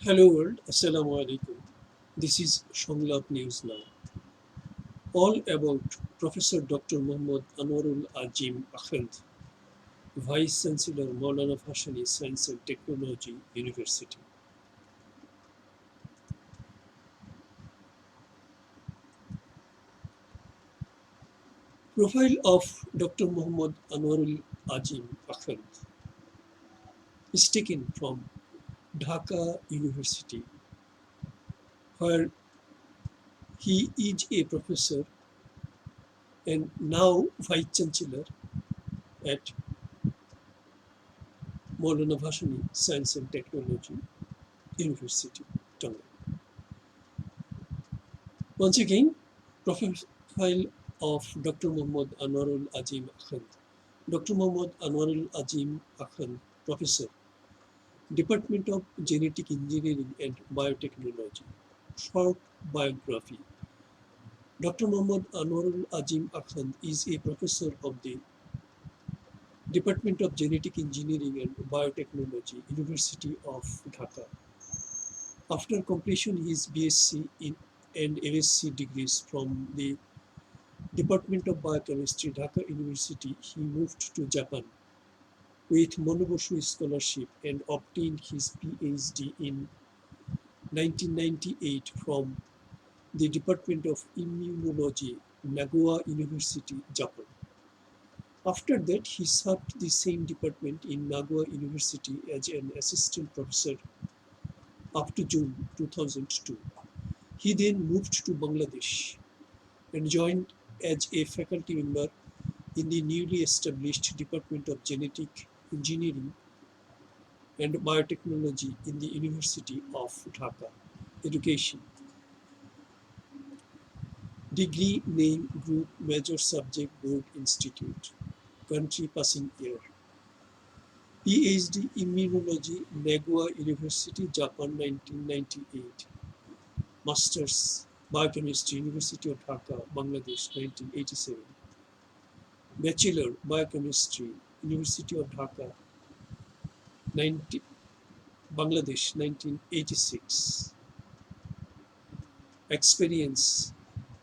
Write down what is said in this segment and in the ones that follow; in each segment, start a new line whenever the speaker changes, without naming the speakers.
Hello world, Assalamu alaikum. This is Shonglap News Now. All about Professor Dr. Muhammad Anwarul Azim Akhand, Vice Chancellor Mawlana Bhashani Science and Technology University. Profile of Dr. Muhammad Anwarul Azim Akhand is taken from Dhaka University, where he is a professor and now Vice Chancellor at Mawlana Bhashani Science and Technology University, Tangal. Once again, profile of Dr. Muhammad Anwarul Azim Akhand. Dr. Muhammad Anwarul Azim Akhand, Professor, Department of Genetic Engineering and Biotechnology. Short biography. Dr. Muhammad Anwarul Azim Akhand is a professor of the Department of Genetic Engineering and Biotechnology, University of Dhaka. After completion his BSc and MSc degrees from the Department of Biochemistry, Dhaka University, he moved to Japan with Monoboshu Scholarship and obtained his PhD in 1998 from the Department of Immunology, Nagoya University, Japan. After that, he served the same department in Nagoya University as an assistant professor up to June 2002. He then moved to Bangladesh and joined as a faculty member in the newly established Department of Genetic Engineering and Biotechnology in the University of Dhaka. Education. Degree, name, group, major subject, board, institute. Country passing year. PhD Immunology, Nagoya University, Japan, 1998. Masters Biochemistry, University of Dhaka, Bangladesh, 1987. Bachelor Biochemistry, University of Dhaka, 90, Bangladesh, 1986. Experience,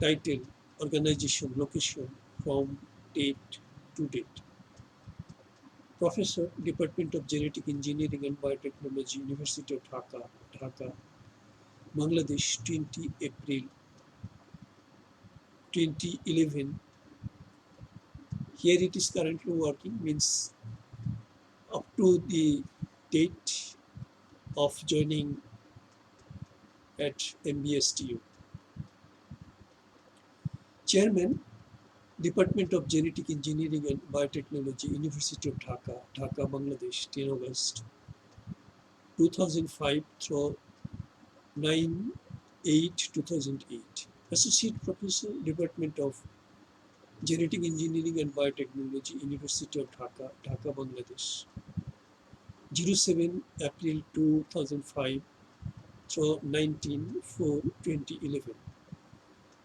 title, organization, location, from date to date. Professor, Department of Genetic Engineering and Biotechnology, University of Dhaka, Dhaka, Bangladesh, 20 April 2011. Here it is currently working, means up to the date of joining at MBSTU. Chairman, Department of Genetic Engineering and Biotechnology, University of Dhaka, Dhaka, Bangladesh, 10 August 2005 through 9/8/2008. Associate Professor, Department of Genetic Engineering and Biotechnology, University of Dhaka, Dhaka, Bangladesh, 07 April 2005 through 19/4/2011.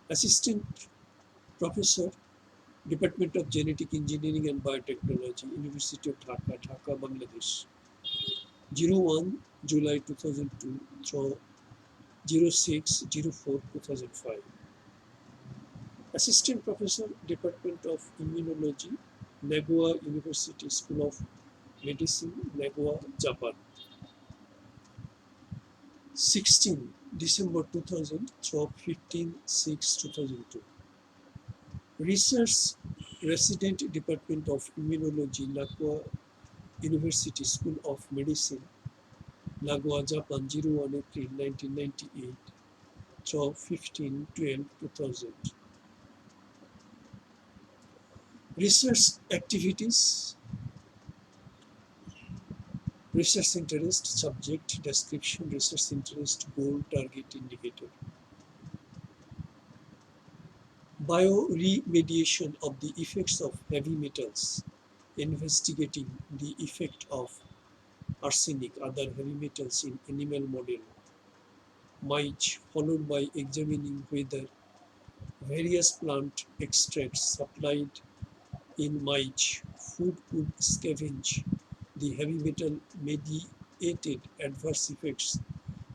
Assistant Professor, Department of Genetic Engineering and Biotechnology, University of Dhaka, Dhaka, Bangladesh, 01 July 2002 through 06/04/2005. Assistant Professor, Department of Immunology, Nagoya University School of Medicine, Nagoya, Japan, 16 December 2000 through 15/6/2002. Research Resident, Department of Immunology, Nagoya University School of Medicine, Nagoya, Japan, 01 April 1998 through 15/12/2000. Research activities, research interest, subject, description, research interest, goal, target, indicator. Bioremediation of the effects of heavy metals, investigating the effect of arsenic, other heavy metals in animal model, mice, followed by examining whether various plant extracts supplied in mice food could scavenge the heavy metal mediated adverse effects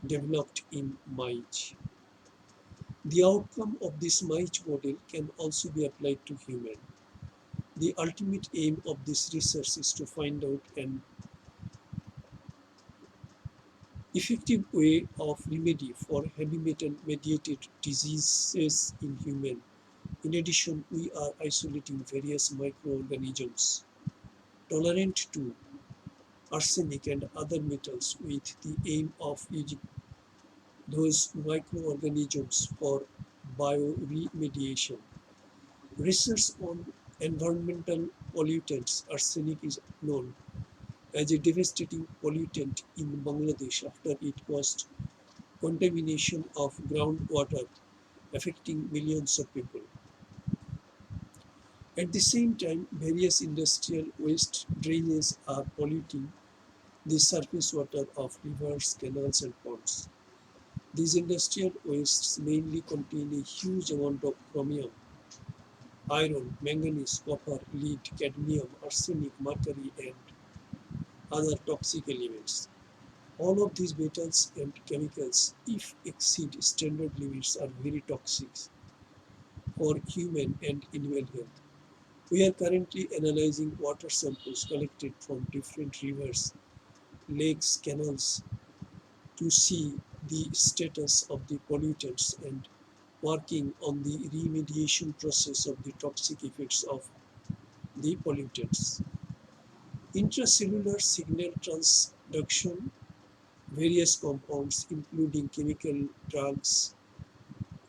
developed in MICE. The outcome of this MICE model can also be applied to human. The ultimate aim of this research is to find out an effective way of remedy for heavy metal mediated diseases in human. In addition, we are isolating various microorganisms tolerant to arsenic and other metals with the aim of using those microorganisms for bioremediation. Research on environmental pollutants. Arsenic is known as a devastating pollutant in Bangladesh after it caused contamination of groundwater affecting millions of people. At the same time, various industrial waste drainages are polluting the surface water of rivers, canals, and ponds. These industrial wastes mainly contain a huge amount of chromium, iron, manganese, copper, lead, cadmium, arsenic, mercury, and other toxic elements. All of these metals and chemicals, if exceed standard limits, are very toxic for human and animal health. We are currently analyzing water samples collected from different rivers, lakes, canals to see the status of the pollutants and working on the remediation process of the toxic effects of the pollutants. Intracellular signal transduction, various compounds including chemical drugs,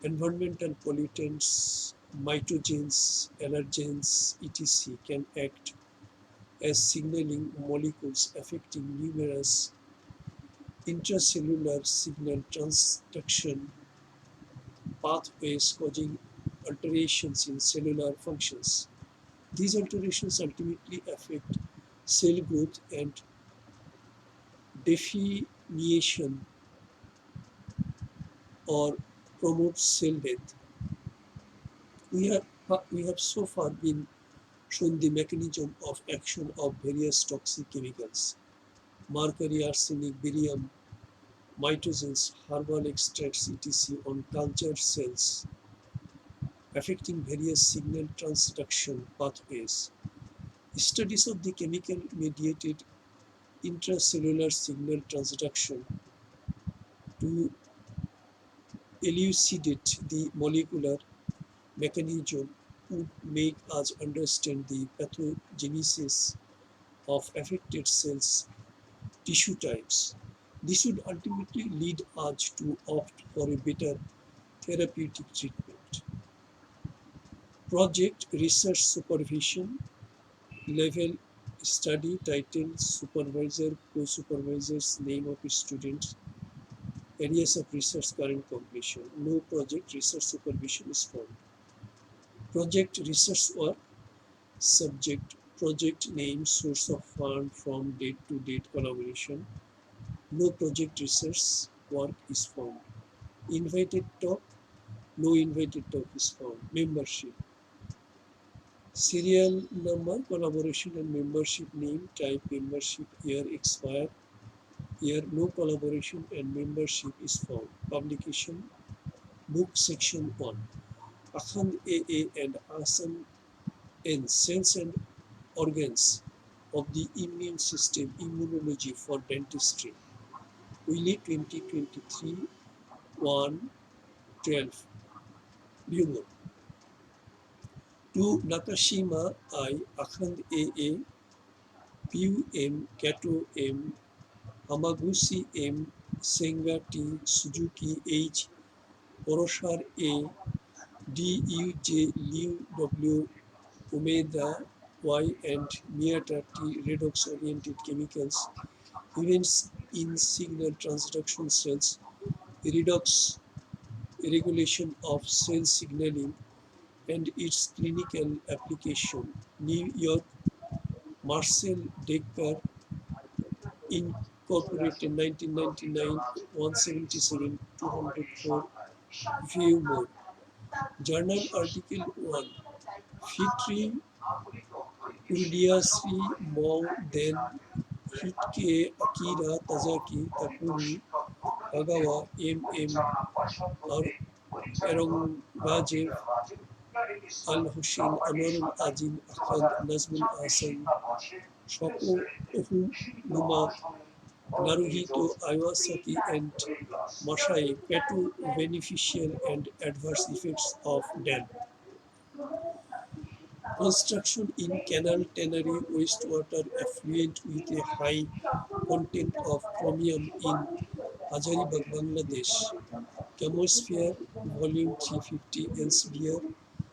environmental pollutants, mitogens, allergens, etc. can act as signaling molecules affecting numerous intracellular signal transduction pathways causing alterations in cellular functions. These alterations ultimately affect cell growth and definition or promote cell death. We have so far been shown the mechanism of action of various toxic chemicals: mercury, arsenic, barium, mitogens, herbal extracts, etc. on culture cells, affecting various signal transduction pathways. Studies of the chemical mediated intracellular signal transduction to elucidate the molecular mechanism would make us understand the pathogenesis of affected cells tissue types. This would ultimately lead us to opt for a better therapeutic treatment. Project research supervision level study title supervisor co-supervisors name of students areas of research current completion. No project research supervision is found. Project research work subject project name source of fund from date to date collaboration. No project research work is found. Invited talk, no invited talk is found. Membership. Serial number, collaboration and membership name, type membership, year expire, year no collaboration and membership is found. Publication, book section 1. Akhand AA and Asan N. Cells and organs of the immune system, immunology for dentistry. Wiley 2023 1 12. Humor. To Nakashima I, Akhand AA, Piu M, Kato M, Hamaguchi M, Senga T, Suzuki H, Oroshar A, DUJ Liu W, Umeda Y, and Miyata T, redox oriented chemicals, events in signal transduction cells, redox regulation of cell signaling, and its clinical application. New York, Marcel Decker, Incorporated, 1999, 177, 204. View more. Journal article 1. Fitri Uliasri Mao Den Hitke Akira Tazaki Takumi Kagawa, M.M. Aurangzeb, Al-Hussein, Anwarul Azim Akhand, Nazmul Ahsan, Shoko Ohunuma, Naruhito Iwasaki, and Masai Petu beneficial and adverse effects of dam. Construction in canal tannery wastewater effluent with a high content of chromium in Hazaribagh, Bangladesh. Chemosphere, volume 350, Elsevier,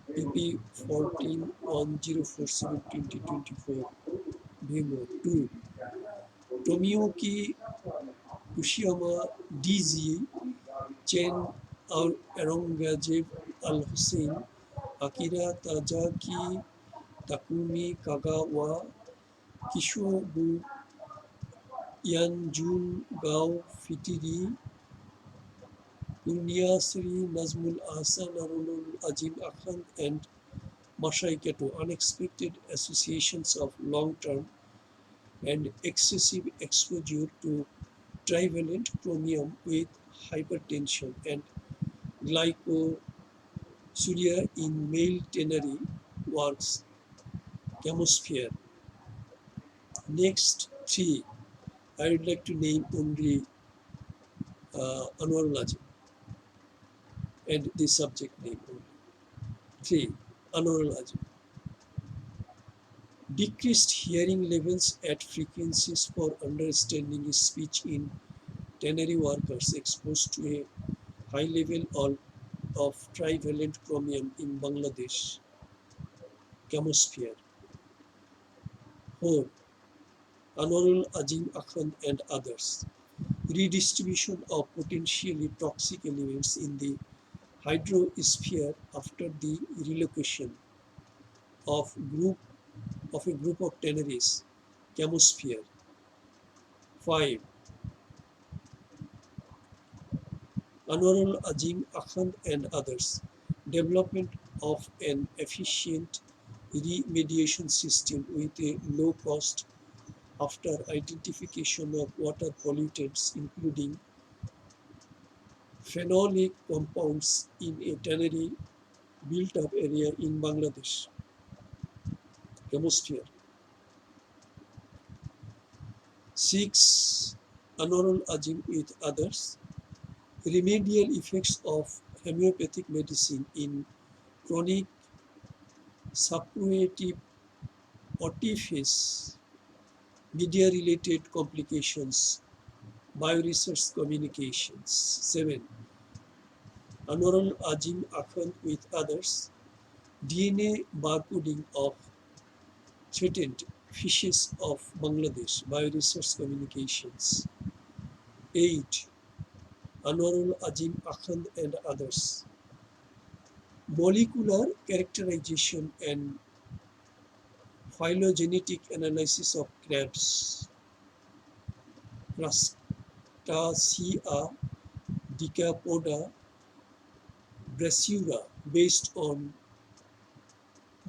pp. 14-1047-2024. Vimo 2. Tomioki Kushiyama DZ, Chen Aurangzeb Al-Hussein, Akira Tajaki, Takumi Kagawa, Kishobu Yanjun Gao Fitiri, Purniasri Nazmul Ahsan, Anwarul Azim Akhand, and Masai Keto. Unexpected associations of long-term and excessive exposure to trivalent chromium with hypertension and glycosuria in male tannery works. Chemosphere. Next three, I would like to name only Anwarul Azim and the subject name only. 3. Anwarul Azim. Decreased hearing levels at frequencies for understanding speech in tannery workers exposed to a high level of trivalent chromium in Bangladesh. Chemosphere. 4. Anwarul Azim Akhand and others. Redistribution of potentially toxic elements in the hydrosphere after the relocation of a group of tanneries. Chemosphere. 5. Anwarul Azim Akhand and others. Development of an efficient remediation system with a low cost after identification of water pollutants, including phenolic compounds in a tannery built up area in Bangladesh. Chemosphere. 6. Anwarul Azim with others. Remedial effects of homeopathic medicine in chronic suppurative otitis, media-related complications, bioresearch communications. 7. Anwarul Azim Akhand with others. DNA barcoding of threatened fishes of Bangladesh, bioresearch communications. 8. Anwarul Azim Akhand and others. Molecular characterization and phylogenetic analysis of crabs, Crustacea decapoda brachiura, based on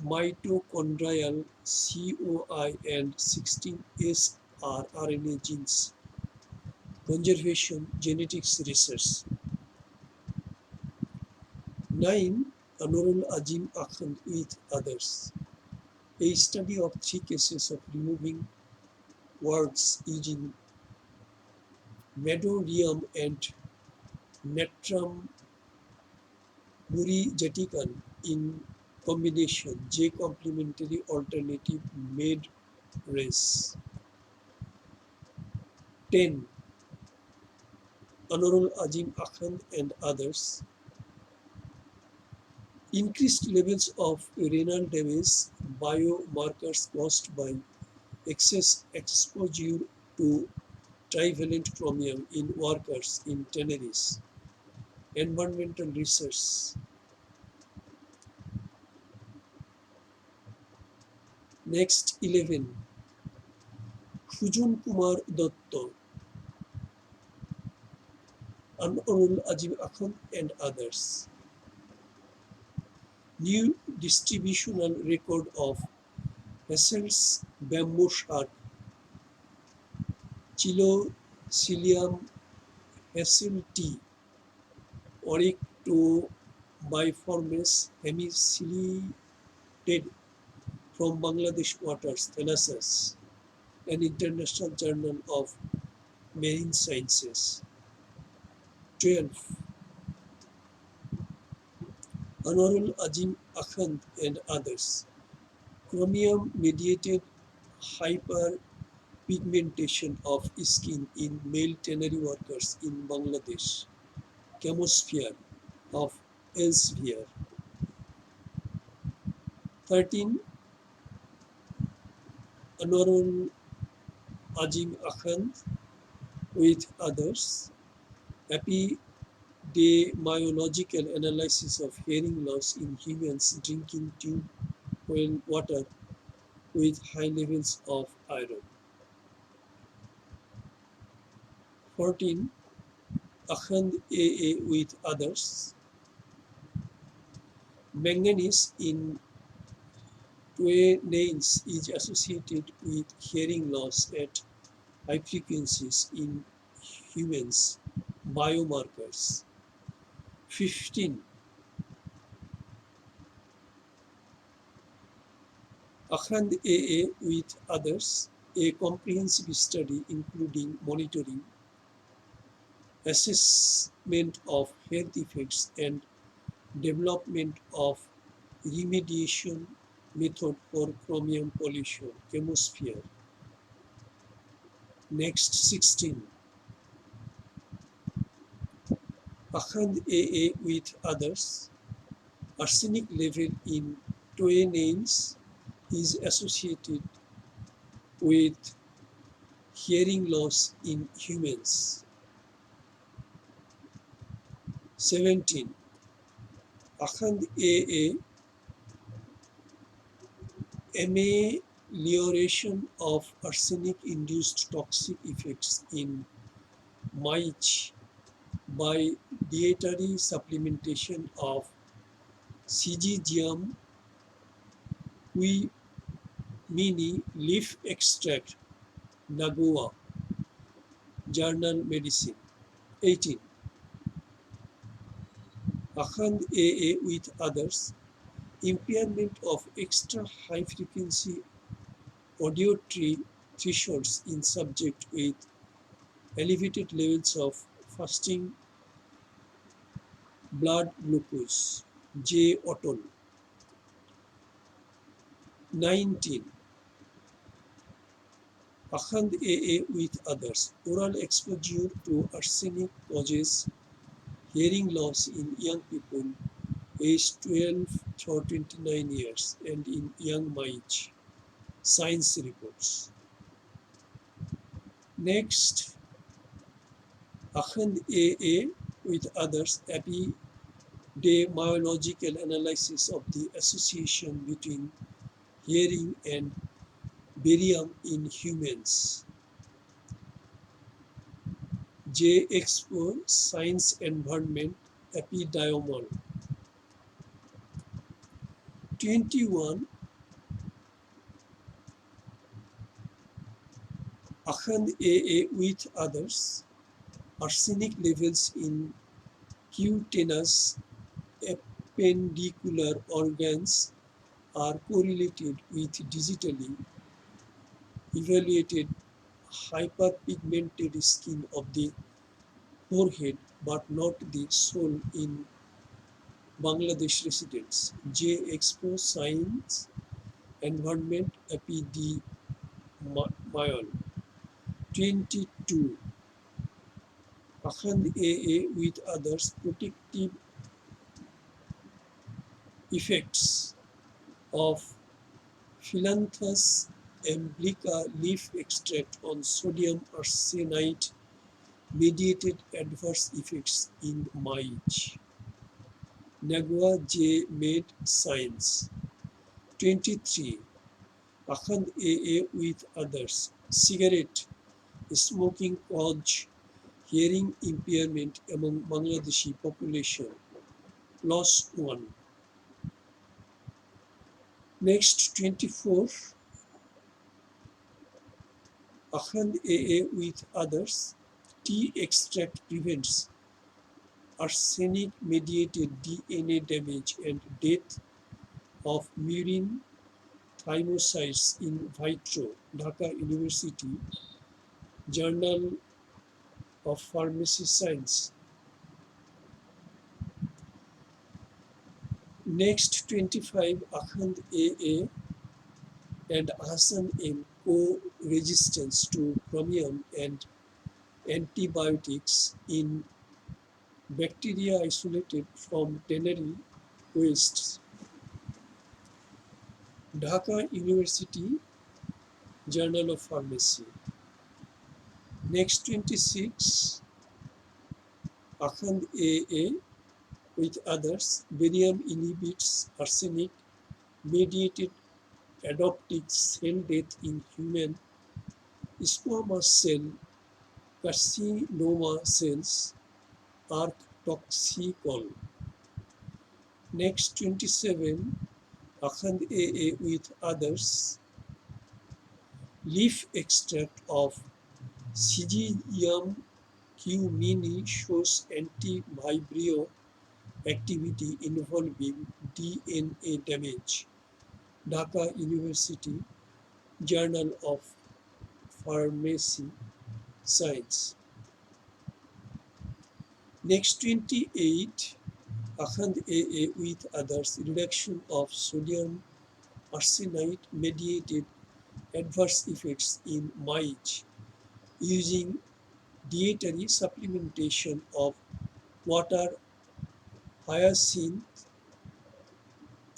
mitochondrial COI and 16S rRNA genes. Conservation genetics research. 9. Anwarul Azim Akhand with others. A study of 3 cases of removing warts using Medoreum and Natrum murigeticum in combination, J complementary alternative made race. 10. Anwarul Azim Akhand and others. Increased levels of renal damage, biomarkers caused by excess exposure to trivalent chromium in workers in tanneries. Environmental research. Next 11. Sujan Kumar Dotto, Anwarul Azim Akhand and others. New distributional record of Hassel's bamboo shark, Chilocilium Facile tea, Oryctobiformes hemiciliated from Bangladesh waters, Thalasus, an international journal of marine sciences. 12. Anwarul Azim Akhand and others. Chromium-mediated hyperpigmentation of skin in male tannery workers in Bangladesh. Chemosphere of Elsevier. 13. Anwarul Azim Akhand with others. Epidemiological analysis of hearing loss in humans drinking tube well water with high levels of iron. 14. Akhand AA with others. Manganese in nails is associated with hearing loss at high frequencies in humans. Biomarkers. 15. Akhand AA with others, a comprehensive study including monitoring, assessment of health effects and development of remediation method for chromium pollution, chemosphere. Next, 16. Akhand AA with others, arsenic level in toenails is associated with hearing loss in humans. 17. Akhand AA, amelioration of arsenic-induced toxic effects in mice by dietary supplementation of Syzygium mini leaf extract, Nagoa, Journal Medicine. 18. Akhand AA with others, impairment of extra high frequency auditory thresholds in subject with elevated levels of fasting blood glucose, J. Otton. 19. Akhand AA with others, oral exposure to arsenic causes hearing loss in young people aged 12 to 29 years and in young mice. Science reports. Next, Akhand AA with others, epidemiological analysis of the association between hearing and barium in humans. J. Expo, Science Environment, Epidiomal. 21. Akhand AA with others, arsenic levels in cutaneous appendicular organs are correlated with digitally evaluated hyperpigmented skin of the forehead but not the soul in Bangladesh residents. J. Expo, Science Environment, Epidemiol. 22. Akhand AA with others, protective effects of Philanthus emblica leaf extract on sodium arsenite mediated adverse effects in mice. Nagua J. Med Science. 23. Akhand AA with others, cigarette smoking causes hearing impairment among Bangladeshi population. Loss 1. Next, 24. Akhand AA with others, tea extract prevents arsenic-mediated DNA damage and death of murine thymocytes in vitro. Dhaka University Journal of Pharmacy Science. Next 25 Akhand AA and Hassan M co-resistance to chromium and antibiotics in bacteria isolated from tannery wastes. Dhaka University Journal of Pharmacy. Next 26 Akhand AA with others, barium inhibits arsenic mediated adoptic cell death in human squamous cell carcinoma cells are toxical. Next 27 Akhand AA with others, leaf extract of Syzygium cumini shows antivibrio activity involving DNA damage. Dhaka University Journal of Pharmacy Science. Next 28 Akhand AA with others, reduction of sodium arsenite mediated adverse effects in mice using dietary supplementation of water hyacinth,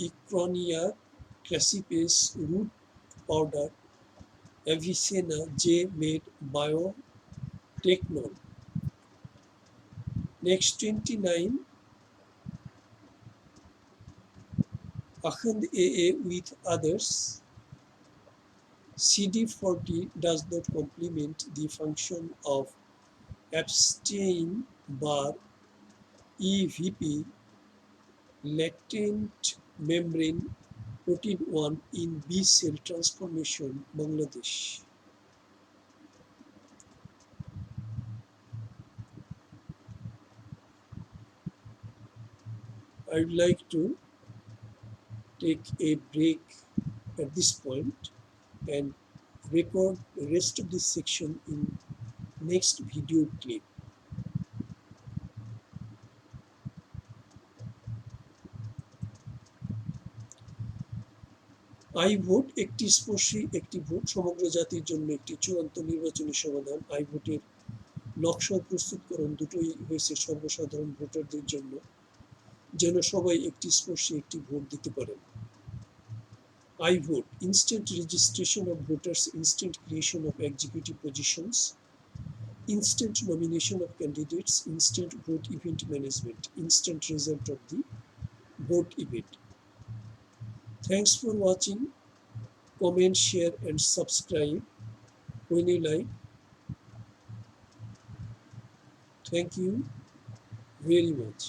Icronia crassipes root powder, Avicenna J made biotechnol. Next 29 Akhand AA with others, CD40 does not complement the function of Epstein Barr EVP latent membrane protein 1 in B cell transformation, Bangladesh. I would like to take a break at this point and record the rest of this section in next video clip. I vote একটি স্পর্শী একটি vote সমগ্র জাতির জন্য একটি চূড়ান্ত নির্বাচনী সমাধান। I ভোটের নকশা প্রস্তুতকরণ দুটোই হয়েছে সর্বসাধারণ ভোটারদের জন্য, যেন সবাই একটি স্পর্শী একটি ভোট দিতে পারেন। I vote instant registration of voters, instant creation of executive positions, instant nomination of candidates, instant vote event management, instant result of the vote event. Thanks for watching. Comment, share and subscribe when you like. Thank you very much.